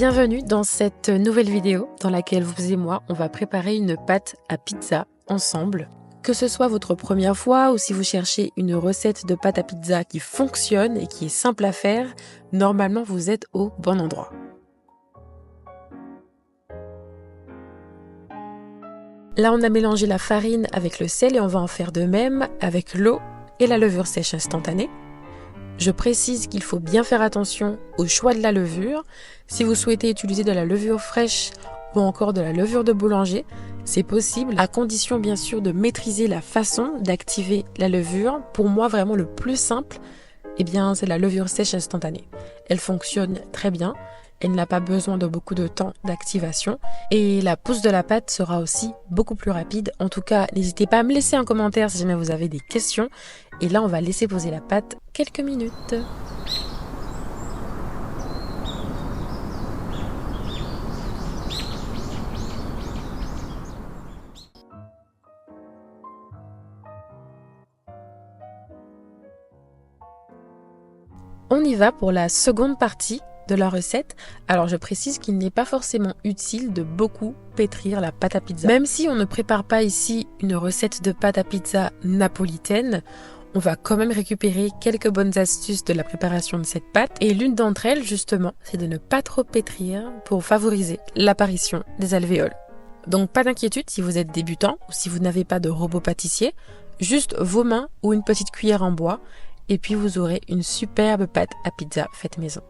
Bienvenue dans cette nouvelle vidéo dans laquelle vous et moi, on va préparer une pâte à pizza ensemble. Que ce soit votre première fois ou si vous cherchez une recette de pâte à pizza qui fonctionne et qui est simple à faire, normalement vous êtes au bon endroit. Là, on a mélangé la farine avec le sel et on va en faire de même avec l'eau et la levure sèche instantanée. Je précise qu'il faut bien faire attention au choix de la levure. Si vous souhaitez utiliser de la levure fraîche ou encore de la levure de boulanger, c'est possible à condition bien sûr de maîtriser la façon d'activer la levure. Pour moi, vraiment le plus simple, c'est la levure sèche instantanée. Elle fonctionne très bien. Elle n'a pas besoin de beaucoup de temps d'activation et la pousse de la pâte sera aussi beaucoup plus rapide. En tout cas, n'hésitez pas à me laisser un commentaire si jamais vous avez des questions. Et là, on va laisser poser la pâte quelques minutes. On y va pour la seconde partie de la recette. Alors je précise qu'il n'est pas forcément utile de beaucoup pétrir la pâte à pizza. Même si on ne prépare pas ici une recette de pâte à pizza napolitaine, on va quand même récupérer quelques bonnes astuces de la préparation de cette pâte. Et l'une d'entre elles, justement, c'est de ne pas trop pétrir pour favoriser l'apparition des alvéoles. Donc pas d'inquiétude si vous êtes débutant ou si vous n'avez pas de robot pâtissier, juste vos mains ou une petite cuillère en bois et puis vous aurez une superbe pâte à pizza faite maison.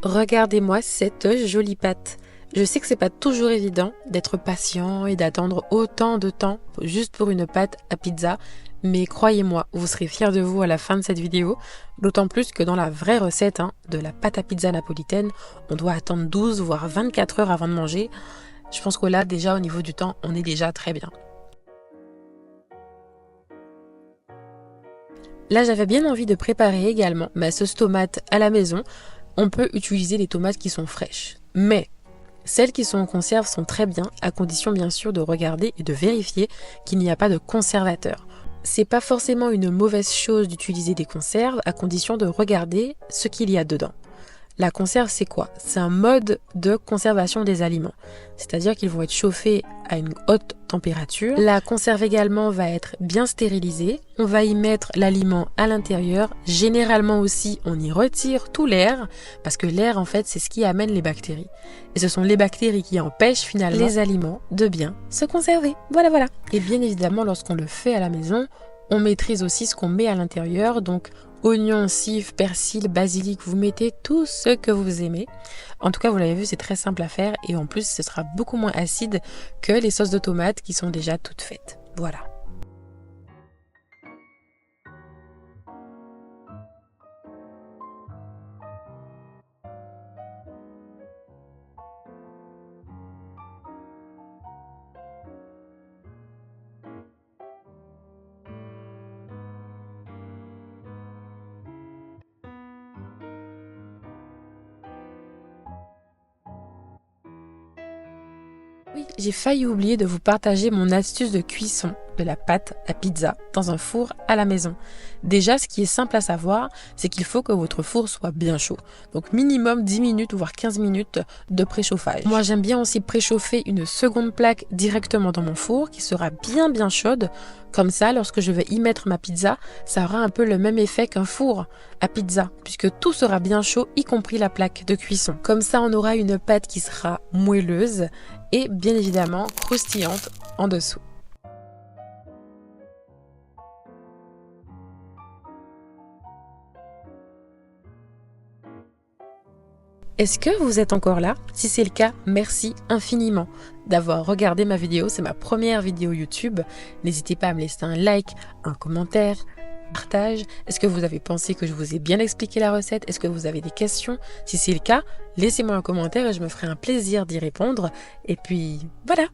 Regardez-moi cette jolie pâte. Je sais que c'est pas toujours évident d'être patient et d'attendre autant de temps juste pour une pâte à pizza, mais croyez-moi, vous serez fiers de vous à la fin de cette vidéo, d'autant plus que dans la vraie recette de la pâte à pizza napolitaine, on doit attendre 12 voire 24 heures avant de manger. Je pense que là, déjà au niveau du temps, on est déjà très bien. Là, j'avais bien envie de préparer également ma sauce tomate à la maison. On peut utiliser les tomates qui sont fraîches, mais celles qui sont en conserve sont très bien, à condition bien sûr de regarder et de vérifier qu'il n'y a pas de conservateur. C'est pas forcément une mauvaise chose d'utiliser des conserves, à condition de regarder ce qu'il y a dedans. La conserve, c'est quoi? C'est un mode de conservation des aliments. C'est-à-dire qu'ils vont être chauffés à une haute température. La conserve également va être bien stérilisée. On va y mettre l'aliment à l'intérieur. Généralement aussi, on y retire tout l'air parce que l'air, en fait, c'est ce qui amène les bactéries. Et ce sont les bactéries qui empêchent finalement les aliments de bien se conserver. Voilà. Et bien évidemment, lorsqu'on le fait à la maison, on maîtrise aussi ce qu'on met à l'intérieur. Donc, oignons, cives, persil, basilic, vous mettez tout ce que vous aimez. En tout cas, vous l'avez vu, c'est très simple à faire et en plus, ce sera beaucoup moins acide que les sauces de tomates qui sont déjà toutes faites. Voilà. Oui, j'ai failli oublier de vous partager mon astuce de cuisson de la pâte à pizza dans un four à la maison. Déjà, ce qui est simple à savoir, c'est qu'il faut que votre four soit bien chaud. Donc minimum 10 minutes voire 15 minutes de préchauffage. Moi, j'aime bien aussi préchauffer une seconde plaque directement dans mon four qui sera bien chaude. Comme ça, lorsque je vais y mettre ma pizza, ça aura un peu le même effet qu'un four à pizza, puisque tout sera bien chaud, y compris la plaque de cuisson. Comme ça, on aura une pâte qui sera moelleuse et bien évidemment croustillante en dessous. Est-ce que vous êtes encore là? Si c'est le cas, merci infiniment. d'avoir regardé ma vidéo. C'est ma première vidéo YouTube. N'hésitez pas à me laisser un like, un commentaire, un partage. Est-ce que vous avez pensé que je vous ai bien expliqué la recette? Est-ce que vous avez des questions? Si c'est le cas, laissez-moi un commentaire et je me ferai un plaisir d'y répondre. Et puis voilà.